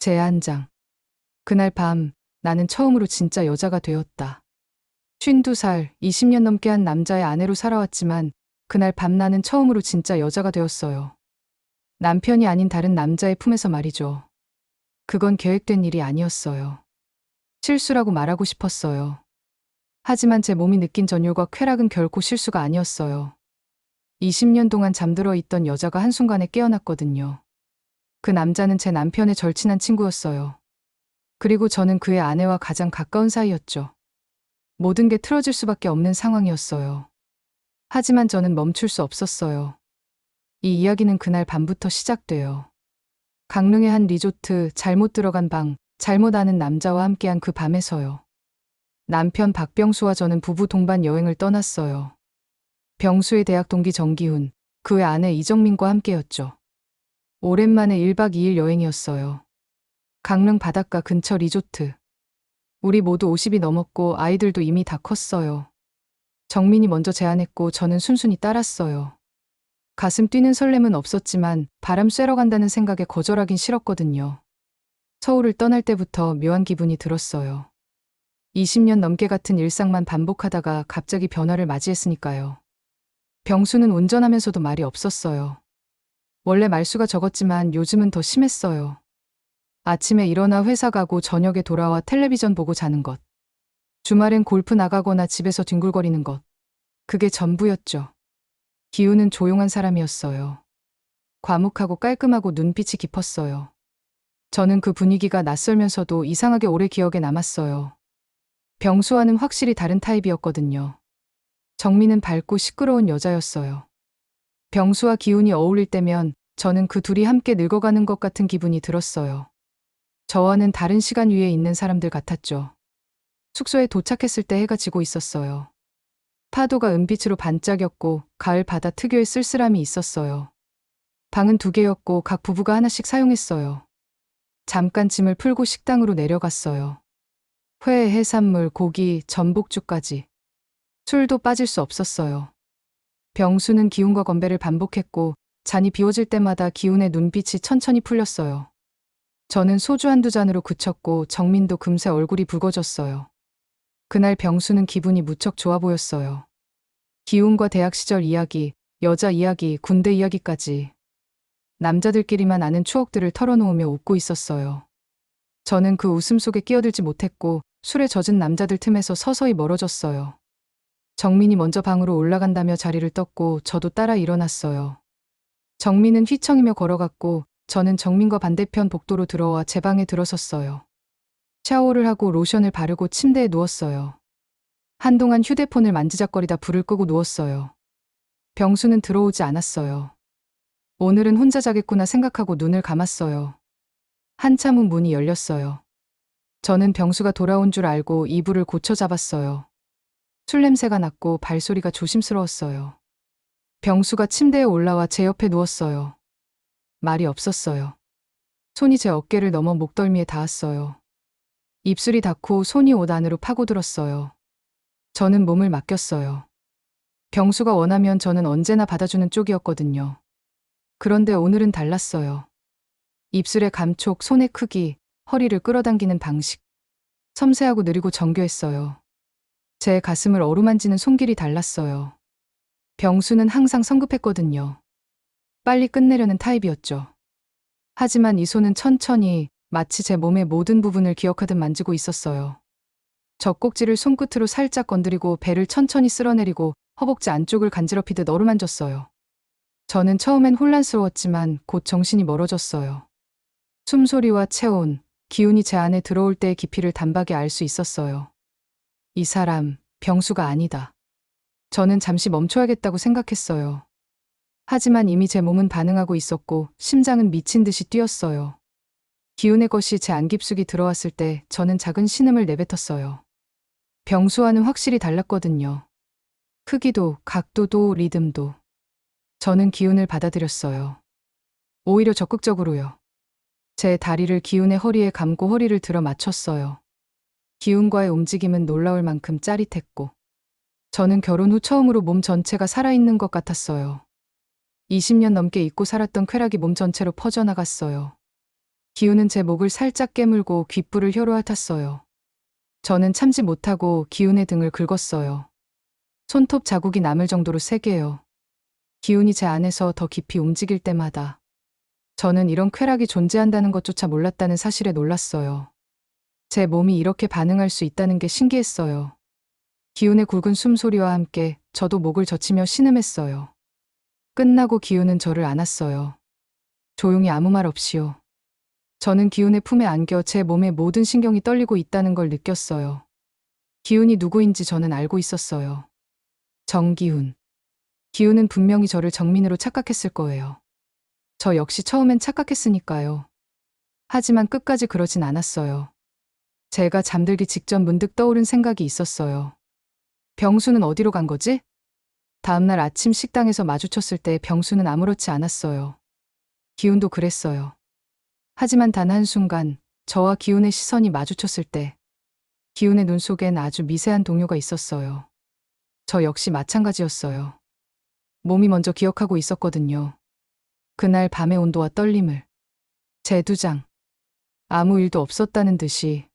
제 한 장. 그날 밤 나는 처음으로 진짜 여자가 되었다. 52살, 20년 넘게 한 남자의 아내로 살아왔지만 그날 밤 나는 처음으로 진짜 여자가 되었어요. 남편이 아닌 다른 남자의 품에서 말이죠. 그건 계획된 일이 아니었어요. 실수라고 말하고 싶었어요. 하지만 제 몸이 느낀 전율과 쾌락은 결코 실수가 아니었어요. 20년 동안 잠들어 있던 여자가 한순간에 깨어났거든요. 그 남자는 제 남편의 절친한 친구였어요. 그리고 저는 그의 아내와 가장 가까운 사이였죠. 모든 게 틀어질 수밖에 없는 상황이었어요. 하지만 저는 멈출 수 없었어요. 이 이야기는 그날 밤부터 시작돼요. 강릉의 한 리조트, 잘못 들어간 방, 잘못 아는 남자와 함께한 그 밤에서요. 남편 박병수와 저는 부부 동반 여행을 떠났어요. 병수의 대학 동기 정기훈, 그의 아내 이정민과 함께였죠. 오랜만에 1박 2일 여행이었어요. 강릉 바닷가 근처 리조트. 우리 모두 50이 넘었고 아이들도 이미 다 컸어요. 정민이 먼저 제안했고 저는 순순히 따랐어요. 가슴 뛰는 설렘은 없었지만 바람 쐬러 간다는 생각에 거절하긴 싫었거든요. 서울을 떠날 때부터 묘한 기분이 들었어요. 20년 넘게 같은 일상만 반복하다가 갑자기 변화를 맞이했으니까요. 병수는 운전하면서도 말이 없었어요. 원래 말수가 적었지만 요즘은 더 심했어요. 아침에 일어나 회사 가고 저녁에 돌아와 텔레비전 보고 자는 것. 주말엔 골프 나가거나 집에서 뒹굴거리는 것. 그게 전부였죠. 기훈은 조용한 사람이었어요. 과묵하고 깔끔하고 눈빛이 깊었어요. 저는 그 분위기가 낯설면서도 이상하게 오래 기억에 남았어요. 병수와는 확실히 다른 타입이었거든요. 정민은 밝고 시끄러운 여자였어요. 병수와 기훈이 어울릴 때면 저는 그 둘이 함께 늙어가는 것 같은 기분이 들었어요. 저와는 다른 시간 위에 있는 사람들 같았죠. 숙소에 도착했을 때 해가 지고 있었어요. 파도가 은빛으로 반짝였고 가을 바다 특유의 쓸쓸함이 있었어요. 방은 2개였고 각 부부가 하나씩 사용했어요. 잠깐 짐을 풀고 식당으로 내려갔어요. 회, 해산물, 고기, 전복죽까지. 술도 빠질 수 없었어요. 병수는 기훈과 건배를 반복했고 잔이 비워질 때마다 기훈의 눈빛이 천천히 풀렸어요. 저는 소주 한두 잔으로 그쳤고 정민도 금세 얼굴이 붉어졌어요. 그날 병수는 기분이 무척 좋아 보였어요. 기훈과 대학 시절 이야기, 여자 이야기, 군대 이야기까지. 남자들끼리만 아는 추억들을 털어놓으며 웃고 있었어요. 저는 그 웃음 속에 끼어들지 못했고 술에 젖은 남자들 틈에서 서서히 멀어졌어요. 정민이 먼저 방으로 올라간다며 자리를 떴고 저도 따라 일어났어요. 정민은 휘청이며 걸어갔고 저는 정민과 반대편 복도로 들어와 제 방에 들어섰어요. 샤워를 하고 로션을 바르고 침대에 누웠어요. 한동안 휴대폰을 만지작거리다 불을 끄고 누웠어요. 병수는 들어오지 않았어요. 오늘은 혼자 자겠구나 생각하고 눈을 감았어요. 한참 후 문이 열렸어요. 저는 병수가 돌아온 줄 알고 이불을 고쳐 잡았어요. 술 냄새가 났고 발소리가 조심스러웠어요. 병수가 침대에 올라와 제 옆에 누웠어요. 말이 없었어요. 손이 제 어깨를 넘어 목덜미에 닿았어요. 입술이 닿고 손이 옷 안으로 파고들었어요. 저는 몸을 맡겼어요. 병수가 원하면 저는 언제나 받아주는 쪽이었거든요. 그런데 오늘은 달랐어요. 입술의 감촉, 손의 크기, 허리를 끌어당기는 방식. 섬세하고 느리고 정교했어요. 제 가슴을 어루만지는 손길이 달랐어요. 병수는 항상 성급했거든요. 빨리 끝내려는 타입이었죠. 하지만 이 손은 천천히 마치 제 몸의 모든 부분을 기억하듯 만지고 있었어요. 젖꼭지를 손끝으로 살짝 건드리고 배를 천천히 쓸어내리고 허벅지 안쪽을 간지럽히듯 어루만졌어요. 저는 처음엔 혼란스러웠지만 곧 정신이 멀어졌어요. 숨소리와 체온, 기운이 제 안에 들어올 때의 깊이를 단박에 알 수 있었어요. 이 사람, 병수가 아니다. 저는 잠시 멈춰야겠다고 생각했어요. 하지만 이미 제 몸은 반응하고 있었고 심장은 미친 듯이 뛰었어요. 기운의 것이 제 안 깊숙이 들어왔을 때 저는 작은 신음을 내뱉었어요. 병수와는 확실히 달랐거든요. 크기도, 각도도, 리듬도. 저는 기운을 받아들였어요. 오히려 적극적으로요. 제 다리를 기운의 허리에 감고 허리를 들어 맞췄어요. 기운과의 움직임은 놀라울 만큼 짜릿했고 저는 결혼 후 처음으로 몸 전체가 살아있는 것 같았어요. 20년 넘게 잊고 살았던 쾌락이 몸 전체로 퍼져나갔어요. 기훈은 제 목을 살짝 깨물고 귓불을 혀로 핥았어요. 저는 참지 못하고 기훈의 등을 긁었어요. 손톱 자국이 남을 정도로 세게요. 기훈이 제 안에서 더 깊이 움직일 때마다 저는 이런 쾌락이 존재한다는 것조차 몰랐다는 사실에 놀랐어요. 제 몸이 이렇게 반응할 수 있다는 게 신기했어요. 기훈의 굵은 숨소리와 함께 저도 목을 젖히며 신음했어요. 끝나고 기훈은 저를 안았어요. 조용히 아무 말 없이요. 저는 기훈의 품에 안겨 제 몸의 모든 신경이 떨리고 있다는 걸 느꼈어요. 기훈이 누구인지 저는 알고 있었어요. 정기훈. 기훈은 분명히 저를 정민으로 착각했을 거예요. 저 역시 처음엔 착각했으니까요. 하지만 끝까지 그러진 않았어요. 제가 잠들기 직전 문득 떠오른 생각이 있었어요. 병수는 어디로 간 거지? 다음날 아침 식당에서 마주쳤을 때 병수는 아무렇지 않았어요. 기훈도 그랬어요. 하지만 단 한순간 저와 기훈의 시선이 마주쳤을 때 기훈의 눈 속엔 아주 미세한 동요가 있었어요. 저 역시 마찬가지였어요. 몸이 먼저 기억하고 있었거든요. 그날 밤의 온도와 떨림을. 제 두장. 아무 일도 없었다는 듯이.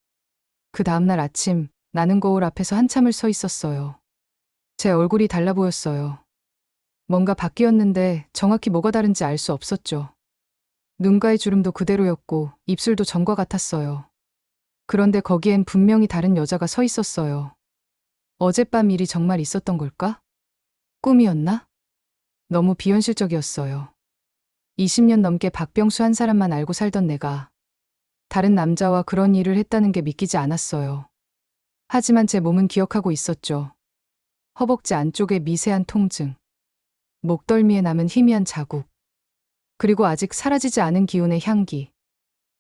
그 다음날 아침 나는 거울 앞에서 한참을 서 있었어요. 제 얼굴이 달라 보였어요. 뭔가 바뀌었는데 정확히 뭐가 다른지 알 수 없었죠. 눈가의 주름도 그대로였고 입술도 전과 같았어요. 그런데 거기엔 분명히 다른 여자가 서 있었어요. 어젯밤 일이 정말 있었던 걸까? 꿈이었나? 너무 비현실적이었어요. 20년 넘게 박병수 한 사람만 알고 살던 내가 다른 남자와 그런 일을 했다는 게 믿기지 않았어요. 하지만 제 몸은 기억하고 있었죠. 허벅지 안쪽에 미세한 통증, 목덜미에 남은 희미한 자국, 그리고 아직 사라지지 않은 기운의 향기.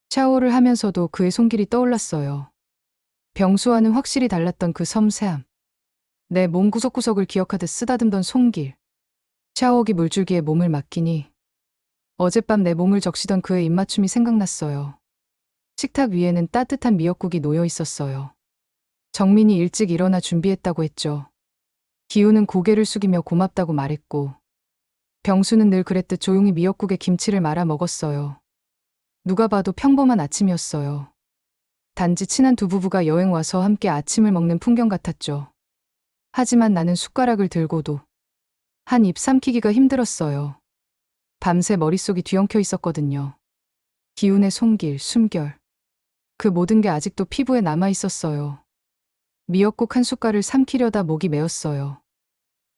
샤워를 하면서도 그의 손길이 떠올랐어요. 병수와는 확실히 달랐던 그 섬세함. 내 몸 구석구석을 기억하듯 쓰다듬던 손길. 샤워기 물줄기에 몸을 맡기니 어젯밤 내 몸을 적시던 그의 입맞춤이 생각났어요. 식탁 위에는 따뜻한 미역국이 놓여 있었어요. 정민이 일찍 일어나 준비했다고 했죠. 기훈은 고개를 숙이며 고맙다고 말했고 병수는 늘 그랬듯 조용히 미역국에 김치를 말아 먹었어요. 누가 봐도 평범한 아침이었어요. 단지 친한 두 부부가 여행 와서 함께 아침을 먹는 풍경 같았죠. 하지만 나는 숟가락을 들고도 한 입 삼키기가 힘들었어요. 밤새 머릿속이 뒤엉켜 있었거든요. 기훈의 손길, 숨결. 그 모든 게 아직도 피부에 남아 있었어요. 미역국 한 숟갈을 삼키려다 목이 메었어요.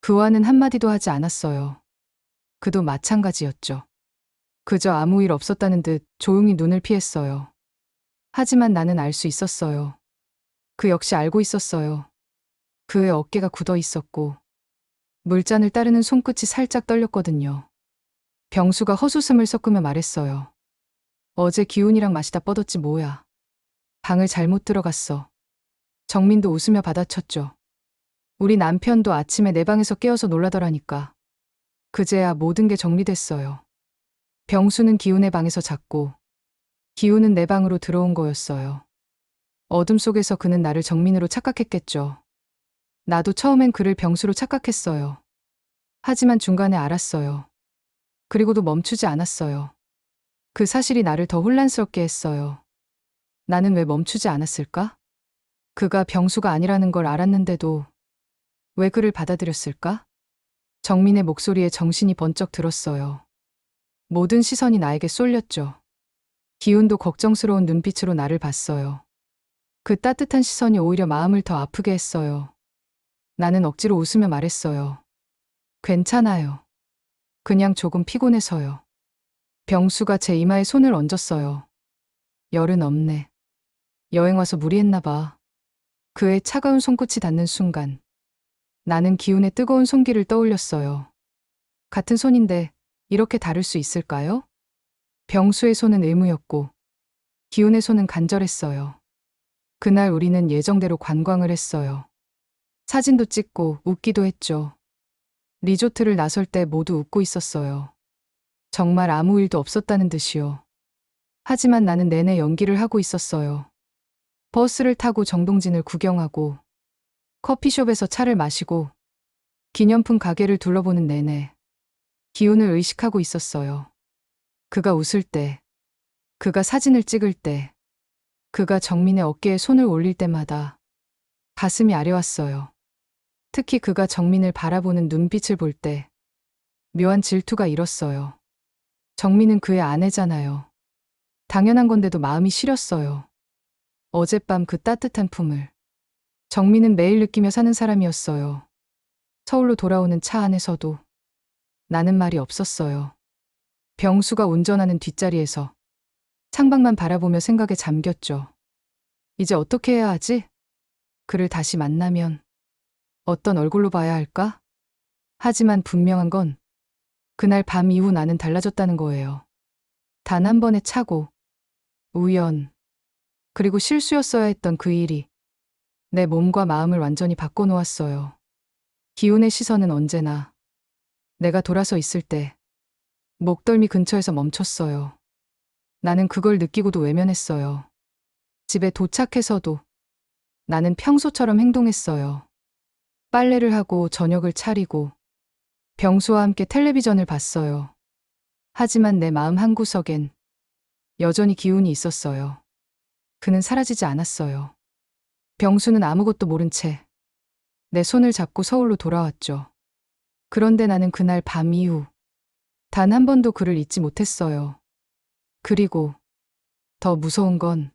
그와는 한마디도 하지 않았어요. 그도 마찬가지였죠. 그저 아무 일 없었다는 듯 조용히 눈을 피했어요. 하지만 나는 알 수 있었어요. 그 역시 알고 있었어요. 그의 어깨가 굳어 있었고 물잔을 따르는 손끝이 살짝 떨렸거든요. 병수가 헛웃음을 섞으며 말했어요. 어제 기훈이랑 마시다 뻗었지 뭐야. 방을 잘못 들어갔어. 정민도 웃으며 받아쳤죠. 우리 남편도 아침에 내 방에서 깨어서 놀라더라니까. 그제야 모든 게 정리됐어요. 병수는 기훈의 방에서 잤고 기훈은 내 방으로 들어온 거였어요. 어둠 속에서 그는 나를 정민으로 착각했겠죠. 나도 처음엔 그를 병수로 착각했어요. 하지만 중간에 알았어요. 그리고도 멈추지 않았어요. 그 사실이 나를 더 혼란스럽게 했어요. 나는 왜 멈추지 않았을까? 그가 병수가 아니라는 걸 알았는데도 왜 그를 받아들였을까? 정민의 목소리에 정신이 번쩍 들었어요. 모든 시선이 나에게 쏠렸죠. 기훈도 걱정스러운 눈빛으로 나를 봤어요. 그 따뜻한 시선이 오히려 마음을 더 아프게 했어요. 나는 억지로 웃으며 말했어요. 괜찮아요. 그냥 조금 피곤해서요. 병수가 제 이마에 손을 얹었어요. 열은 없네. 여행 와서 무리했나 봐. 그의 차가운 손끝이 닿는 순간 나는 기훈의 뜨거운 손길을 떠올렸어요. 같은 손인데 이렇게 다를 수 있을까요? 병수의 손은 의무였고 기훈의 손은 간절했어요. 그날 우리는 예정대로 관광을 했어요. 사진도 찍고 웃기도 했죠. 리조트를 나설 때 모두 웃고 있었어요. 정말 아무 일도 없었다는 듯이요. 하지만 나는 내내 연기를 하고 있었어요. 버스를 타고 정동진을 구경하고 커피숍에서 차를 마시고 기념품 가게를 둘러보는 내내 기훈을 의식하고 있었어요. 그가 웃을 때, 그가 사진을 찍을 때, 그가 정민의 어깨에 손을 올릴 때마다 가슴이 아려왔어요. 특히 그가 정민을 바라보는 눈빛을 볼 때 묘한 질투가 일었어요. 정민은 그의 아내잖아요. 당연한 건데도 마음이 시렸어요. 어젯밤 그 따뜻한 품을 정민은 매일 느끼며 사는 사람이었어요. 서울로 돌아오는 차 안에서도 나는 말이 없었어요. 병수가 운전하는 뒷자리에서 창밖만 바라보며 생각에 잠겼죠. 이제 어떻게 해야 하지? 그를 다시 만나면 어떤 얼굴로 봐야 할까? 하지만 분명한 건 그날 밤 이후 나는 달라졌다는 거예요. 단 한 번의 착오, 우연, 그리고 실수였어야 했던 그 일이 내 몸과 마음을 완전히 바꿔놓았어요. 기훈의 시선은 언제나 내가 돌아서 있을 때 목덜미 근처에서 멈췄어요. 나는 그걸 느끼고도 외면했어요. 집에 도착해서도 나는 평소처럼 행동했어요. 빨래를 하고 저녁을 차리고 병수와 함께 텔레비전을 봤어요. 하지만 내 마음 한구석엔 여전히 기훈이 있었어요. 그는 사라지지 않았어요. 병수는 아무것도 모른 채 내 손을 잡고 서울로 돌아왔죠. 그런데 나는 그날 밤 이후 단 한 번도 그를 잊지 못했어요. 그리고 더 무서운 건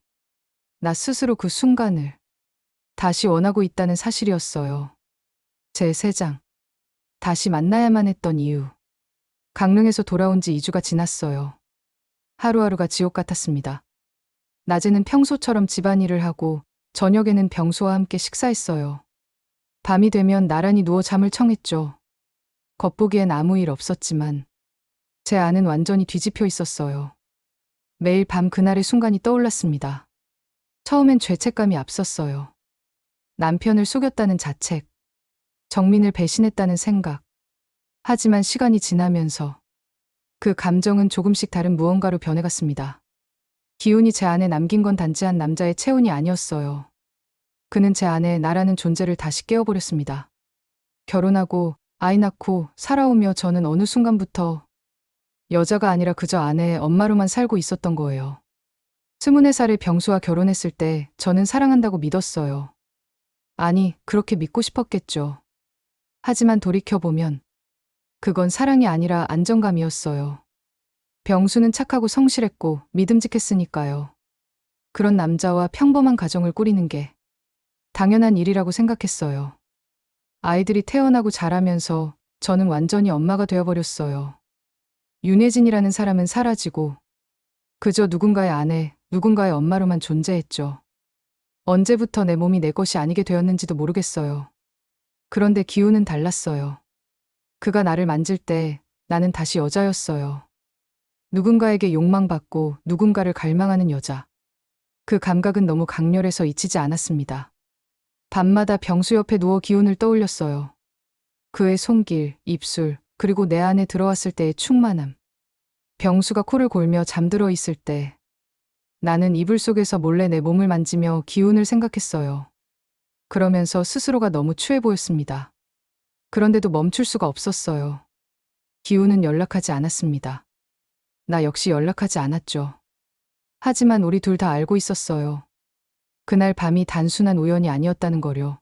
나 스스로 그 순간을 다시 원하고 있다는 사실이었어요. 제 세장, 다시 만나야만 했던 이유. 강릉에서 돌아온 지 2주가 지났어요. 하루하루가 지옥 같았습니다. 낮에는 평소처럼 집안일을 하고 저녁에는 병수와 함께 식사했어요. 밤이 되면 나란히 누워 잠을 청했죠. 겉보기엔 아무 일 없었지만 제 안은 완전히 뒤집혀 있었어요. 매일 밤 그날의 순간이 떠올랐습니다. 처음엔 죄책감이 앞섰어요. 남편을 속였다는 자책, 정민을 배신했다는 생각. 하지만 시간이 지나면서 그 감정은 조금씩 다른 무언가로 변해갔습니다. 기훈이 제 안에 남긴 건 단지 한 남자의 체온이 아니었어요. 그는 제 안에 나라는 존재를 다시 깨워버렸습니다. 결혼하고 아이 낳고 살아오며 저는 어느 순간부터 여자가 아니라 그저 아내의 엄마로만 살고 있었던 거예요. 24살에 병수와 결혼했을 때 저는 사랑한다고 믿었어요. 아니, 그렇게 믿고 싶었겠죠. 하지만 돌이켜보면 그건 사랑이 아니라 안정감이었어요. 병수는 착하고 성실했고 믿음직했으니까요. 그런 남자와 평범한 가정을 꾸리는 게 당연한 일이라고 생각했어요. 아이들이 태어나고 자라면서 저는 완전히 엄마가 되어버렸어요. 윤혜진이라는 사람은 사라지고 그저 누군가의 아내, 누군가의 엄마로만 존재했죠. 언제부터 내 몸이 내 것이 아니게 되었는지도 모르겠어요. 그런데 기훈은 달랐어요. 그가 나를 만질 때 나는 다시 여자였어요. 누군가에게 욕망받고 누군가를 갈망하는 여자. 그 감각은 너무 강렬해서 잊히지 않았습니다. 밤마다 병수 옆에 누워 기훈을 떠올렸어요. 그의 손길, 입술, 그리고 내 안에 들어왔을 때의 충만함. 병수가 코를 골며 잠들어 있을 때 나는 이불 속에서 몰래 내 몸을 만지며 기훈을 생각했어요. 그러면서 스스로가 너무 추해 보였습니다. 그런데도 멈출 수가 없었어요. 기훈은 연락하지 않았습니다. 나 역시 연락하지 않았죠. 하지만 우리 둘 다 알고 있었어요. 그날 밤이 단순한 우연이 아니었다는 거요.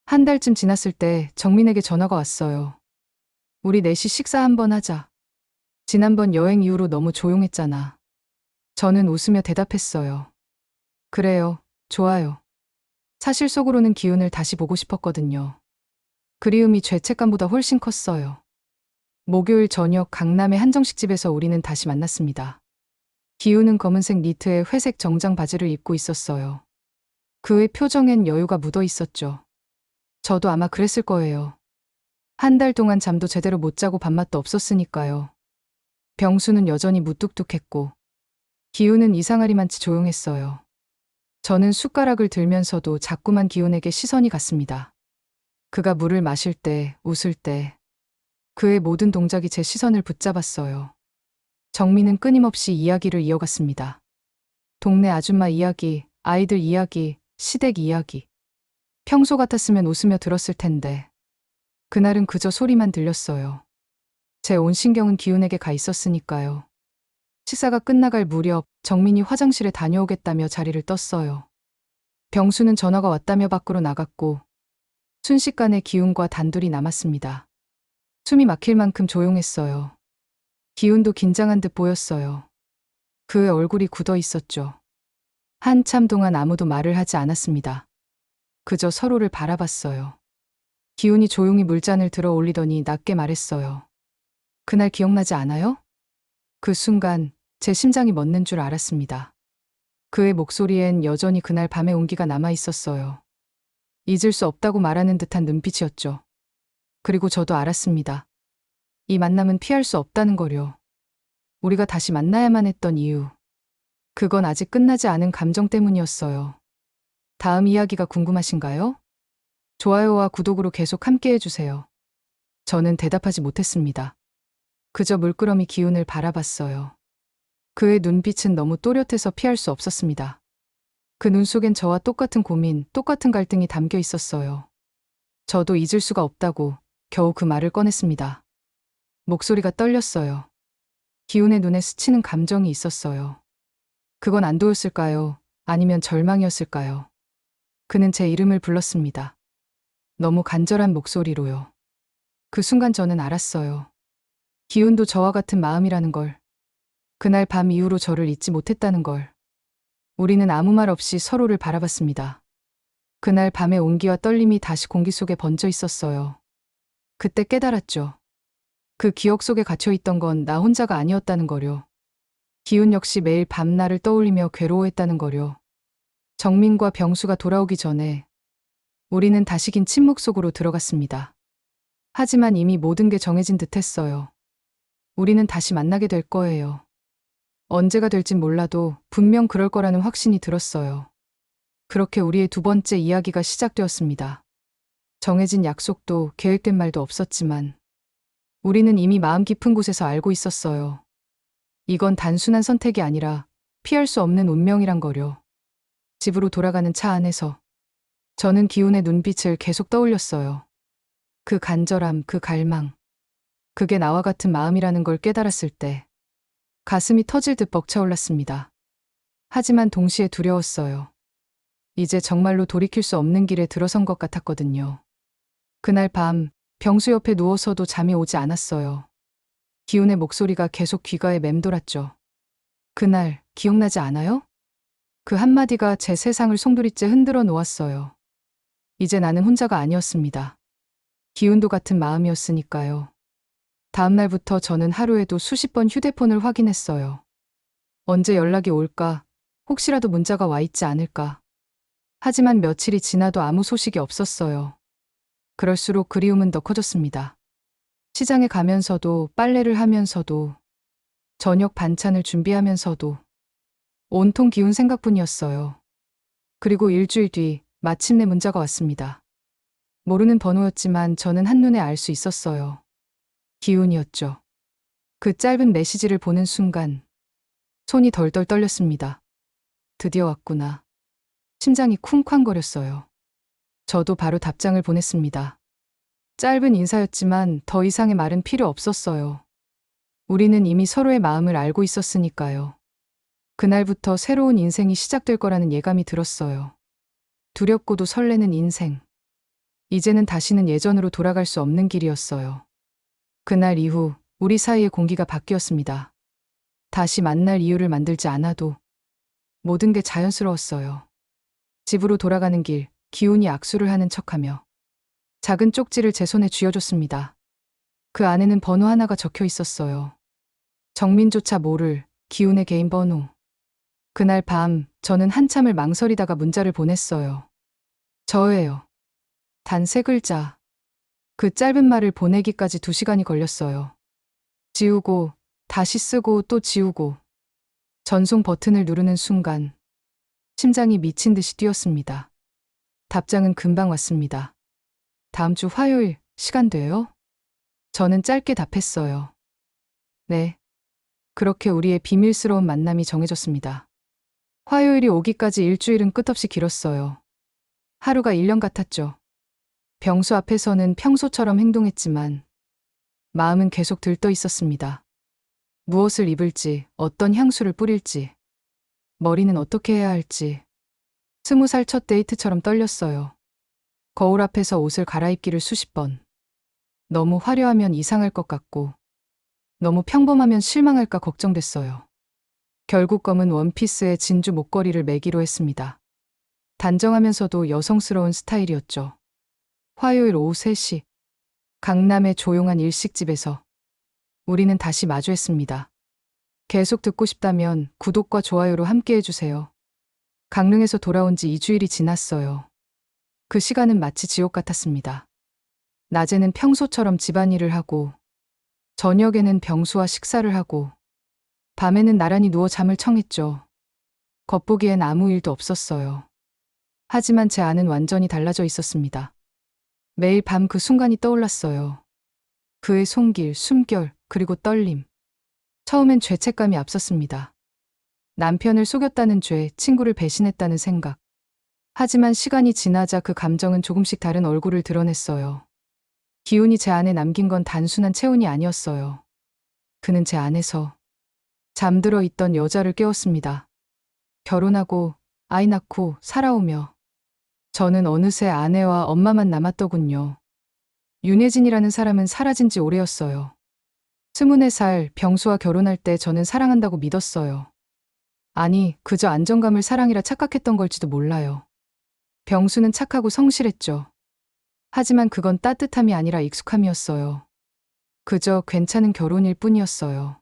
한 달쯤 지났을 때 정민에게 전화가 왔어요. 우리 넷이 식사 한번 하자. 지난번 여행 이후로 너무 조용했잖아. 저는 웃으며 대답했어요. 그래요, 좋아요. 사실 속으로는 기훈을 다시 보고 싶었거든요. 그리움이 죄책감보다 훨씬 컸어요. 목요일 저녁 강남의 한정식집에서 우리는 다시 만났습니다. 기훈은 검은색 니트에 회색 정장 바지를 입고 있었어요. 그의 표정엔 여유가 묻어 있었죠. 저도 아마 그랬을 거예요. 한 달 동안 잠도 제대로 못 자고 밥맛도 없었으니까요. 병수는 여전히 무뚝뚝했고 기훈은 이상하리만치 조용했어요. 저는 숟가락을 들면서도 자꾸만 기훈에게 시선이 갔습니다. 그가 물을 마실 때, 웃을 때 그의 모든 동작이 제 시선을 붙잡았어요. 정민은 끊임없이 이야기를 이어갔습니다. 동네 아줌마 이야기, 아이들 이야기, 시댁 이야기. 평소 같았으면 웃으며 들었을 텐데 그날은 그저 소리만 들렸어요. 제 온 신경은 기훈에게 가 있었으니까요. 식사가 끝나갈 무렵 정민이 화장실에 다녀오겠다며 자리를 떴어요. 병수는 전화가 왔다며 밖으로 나갔고 순식간에 기훈과 단둘이 남았습니다. 숨이 막힐 만큼 조용했어요. 기훈도 긴장한 듯 보였어요. 그의 얼굴이 굳어 있었죠. 한참 동안 아무도 말을 하지 않았습니다. 그저 서로를 바라봤어요. 기훈이 조용히 물잔을 들어 올리더니 낮게 말했어요. 그날 기억나지 않아요? 그 순간 제 심장이 멎는 줄 알았습니다. 그의 목소리엔 여전히 그날 밤의 온기가 남아 있었어요. 잊을 수 없다고 말하는 듯한 눈빛이었죠. 그리고 저도 알았습니다. 이 만남은 피할 수 없다는 거요. 우리가 다시 만나야만 했던 이유. 그건 아직 끝나지 않은 감정 때문이었어요. 다음 이야기가 궁금하신가요? 좋아요와 구독으로 계속 함께 해주세요. 저는 대답하지 못했습니다. 그저 물끄러미 기훈을 바라봤어요. 그의 눈빛은 너무 또렷해서 피할 수 없었습니다. 그 눈 속엔 저와 똑같은 고민, 똑같은 갈등이 담겨 있었어요. 저도 잊을 수가 없다고 겨우 그 말을 꺼냈습니다. 목소리가 떨렸어요. 기훈의 눈에 스치는 감정이 있었어요. 그건 안도였을까요? 아니면 절망이었을까요? 그는 제 이름을 불렀습니다. 너무 간절한 목소리로요. 그 순간 저는 알았어요. 기훈도 저와 같은 마음이라는 걸. 그날 밤 이후로 저를 잊지 못했다는 걸. 우리는 아무 말 없이 서로를 바라봤습니다. 그날 밤의 온기와 떨림이 다시 공기 속에 번져 있었어요. 그때 깨달았죠. 그 기억 속에 갇혀있던 건 나 혼자가 아니었다는 거요. 기훈 역시 매일 밤 나를 떠올리며 괴로워했다는 거요. 정민과 병수가 돌아오기 전에 우리는 다시 긴 침묵 속으로 들어갔습니다. 하지만 이미 모든 게 정해진 듯 했어요. 우리는 다시 만나게 될 거예요. 언제가 될진 몰라도 분명 그럴 거라는 확신이 들었어요. 그렇게 우리의 두 번째 이야기가 시작되었습니다. 정해진 약속도 계획된 말도 없었지만 우리는 이미 마음 깊은 곳에서 알고 있었어요. 이건 단순한 선택이 아니라 피할 수 없는 운명이란 거요. 집으로 돌아가는 차 안에서 저는 기훈의 눈빛을 계속 떠올렸어요. 그 간절함, 그 갈망. 그게 나와 같은 마음이라는 걸 깨달았을 때 가슴이 터질 듯 벅차올랐습니다. 하지만 동시에 두려웠어요. 이제 정말로 돌이킬 수 없는 길에 들어선 것 같았거든요. 그날 밤 병수 옆에 누워서도 잠이 오지 않았어요. 기훈의 목소리가 계속 귀가에 맴돌았죠. 그날 기억나지 않아요? 그 한마디가 제 세상을 송두리째 흔들어 놓았어요. 이제 나는 혼자가 아니었습니다. 기훈도 같은 마음이었으니까요. 다음 날부터 저는 하루에도 수십 번 휴대폰을 확인했어요. 언제 연락이 올까? 혹시라도 문자가 와 있지 않을까? 하지만 며칠이 지나도 아무 소식이 없었어요. 그럴수록 그리움은 더 커졌습니다. 시장에 가면서도, 빨래를 하면서도, 저녁 반찬을 준비하면서도 온통 기훈 생각뿐이었어요. 그리고 일주일 뒤 마침내 문자가 왔습니다. 모르는 번호였지만 저는 한눈에 알 수 있었어요. 기훈이었죠. 그 짧은 메시지를 보는 순간 손이 덜덜 떨렸습니다. 드디어 왔구나. 심장이 쿵쾅거렸어요. 저도 바로 답장을 보냈습니다. 짧은 인사였지만 더 이상의 말은 필요 없었어요. 우리는 이미 서로의 마음을 알고 있었으니까요. 그날부터 새로운 인생이 시작될 거라는 예감이 들었어요. 두렵고도 설레는 인생. 이제는 다시는 예전으로 돌아갈 수 없는 길이었어요. 그날 이후 우리 사이의 공기가 바뀌었습니다. 다시 만날 이유를 만들지 않아도 모든 게 자연스러웠어요. 집으로 돌아가는 길, 기훈이 악수를 하는 척하며 작은 쪽지를 제 손에 쥐어줬습니다. 그 안에는 번호 하나가 적혀 있었어요. 정민조차 모를 기훈의 개인 번호. 그날 밤 저는 한참을 망설이다가 문자를 보냈어요. 저예요. 단 3글자. 그 짧은 말을 보내기까지 2시간이 걸렸어요. 지우고 다시 쓰고 또 지우고 전송 버튼을 누르는 순간 심장이 미친 듯이 뛰었습니다. 답장은 금방 왔습니다. 다음 주 화요일 시간 돼요? 저는 짧게 답했어요. 네. 그렇게 우리의 비밀스러운 만남이 정해졌습니다. 화요일이 오기까지 일주일은 끝없이 길었어요. 하루가 1년 같았죠. 병수 앞에서는 평소처럼 행동했지만 마음은 계속 들떠 있었습니다. 무엇을 입을지, 어떤 향수를 뿌릴지, 머리는 어떻게 해야 할지. 20살 첫 데이트처럼 떨렸어요. 거울 앞에서 옷을 갈아입기를 수십 번. 너무 화려하면 이상할 것 같고, 너무 평범하면 실망할까 걱정됐어요. 결국 검은 원피스에 진주 목걸이를 매기로 했습니다. 단정하면서도 여성스러운 스타일이었죠. 화요일 오후 3시, 강남의 조용한 일식집에서 우리는 다시 마주했습니다. 계속 듣고 싶다면 구독과 좋아요로 함께 해주세요. 강릉에서 돌아온 지 2주일이 지났어요. 그 시간은 마치 지옥 같았습니다. 낮에는 평소처럼 집안일을 하고, 저녁에는 병수와 식사를 하고, 밤에는 나란히 누워 잠을 청했죠. 겉보기엔 아무 일도 없었어요. 하지만 제 안은 완전히 달라져 있었습니다. 매일 밤 그 순간이 떠올랐어요. 그의 손길, 숨결, 그리고 떨림. 처음엔 죄책감이 앞섰습니다. 남편을 속였다는 죄, 친구를 배신했다는 생각. 하지만 시간이 지나자 그 감정은 조금씩 다른 얼굴을 드러냈어요. 기훈이 제 안에 남긴 건 단순한 체온이 아니었어요. 그는 제 안에서 잠들어 있던 여자를 깨웠습니다. 결혼하고 아이 낳고 살아오며 저는 어느새 아내와 엄마만 남았더군요. 윤혜진이라는 사람은 사라진 지 오래였어요. 24살 병수와 결혼할 때 저는 사랑한다고 믿었어요. 아니, 그저 안정감을 사랑이라 착각했던 걸지도 몰라요. 병수는 착하고 성실했죠. 하지만 그건 따뜻함이 아니라 익숙함이었어요. 그저 괜찮은 결혼일 뿐이었어요.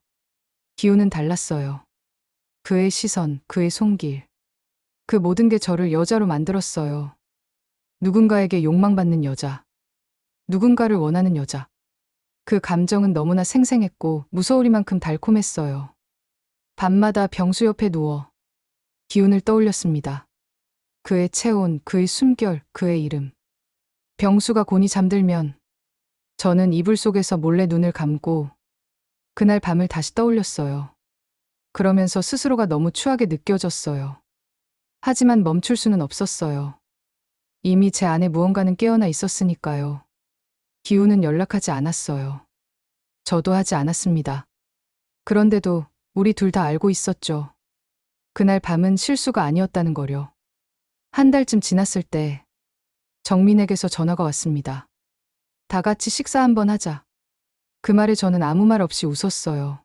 기훈은 달랐어요. 그의 시선, 그의 손길. 그 모든 게 저를 여자로 만들었어요. 누군가에게 욕망받는 여자. 누군가를 원하는 여자. 그 감정은 너무나 생생했고 무서우리만큼 달콤했어요. 밤마다 병수 옆에 누워 기훈을 떠올렸습니다. 그의 체온, 그의 숨결, 그의 이름. 병수가 곤히 잠들면 저는 이불 속에서 몰래 눈을 감고 그날 밤을 다시 떠올렸어요. 그러면서 스스로가 너무 추하게 느껴졌어요. 하지만 멈출 수는 없었어요. 이미 제 안에 무언가는 깨어나 있었으니까요. 기훈은 연락하지 않았어요. 저도 하지 않았습니다. 그런데도 우리 둘 다 알고 있었죠. 그날 밤은 실수가 아니었다는 거요. 한 달쯤 지났을 때 정민에게서 전화가 왔습니다. 다 같이 식사 한번 하자. 그 말에 저는 아무 말 없이 웃었어요.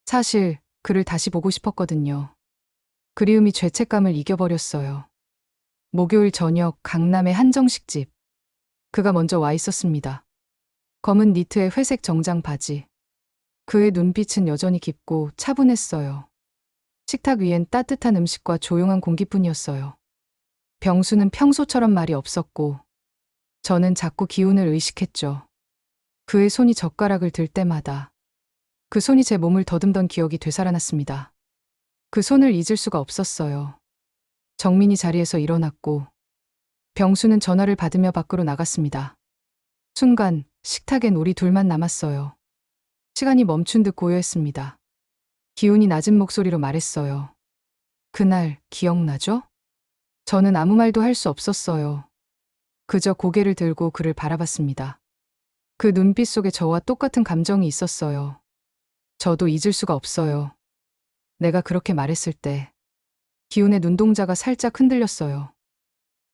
사실 그를 다시 보고 싶었거든요. 그리움이 죄책감을 이겨버렸어요. 목요일 저녁 강남의 한정식집. 그가 먼저 와 있었습니다. 검은 니트에 회색 정장 바지. 그의 눈빛은 여전히 깊고 차분했어요. 식탁 위엔 따뜻한 음식과 조용한 공기뿐이었어요. 병수는 평소처럼 말이 없었고 저는 자꾸 기운을 의식했죠. 그의 손이 젓가락을 들 때마다 그 손이 제 몸을 더듬던 기억이 되살아났습니다. 그 손을 잊을 수가 없었어요. 정민이 자리에서 일어났고 병수는 전화를 받으며 밖으로 나갔습니다. 순간 식탁엔 우리 둘만 남았어요. 시간이 멈춘 듯 고요했습니다. 기훈이 낮은 목소리로 말했어요. 그날 기억나죠? 저는 아무 말도 할 수 없었어요. 그저 고개를 들고 그를 바라봤습니다. 그 눈빛 속에 저와 똑같은 감정이 있었어요. 저도 잊을 수가 없어요. 내가 그렇게 말했을 때 기훈의 눈동자가 살짝 흔들렸어요.